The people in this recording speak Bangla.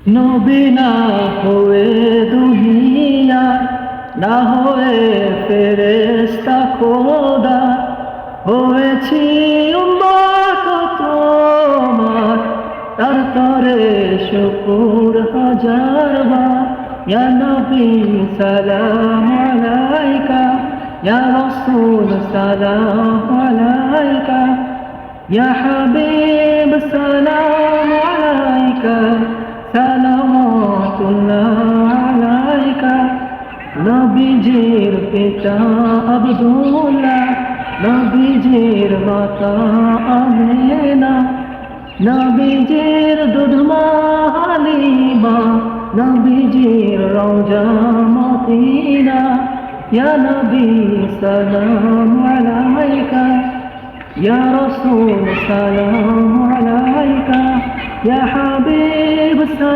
নবী না হয়ে দুনিয়া, না হয়ে ফেরেশতা খোদা, হয়েছি উম্মত তোমার, তার তরে শুকুর হাজার বার। ইয়া নবী সালাম আলাইকা, ইয়া রাসূল সালাম আলাইকা, ইয়া হাবিব সালাম আলাইকা, সালাওয়াতুল্লাহ আলাইকা। নবীজির পিতা আব্দুল্লাহ, নবীজির মাতা আমেনা, নবীজির দুধমা হালিমা, নবীজির রওজা মদিনা। ইয়া নবী সালাম আলাইকা, ইয়া রাসূল সালাম আলাইকা, ইয়া হাবিব সালাম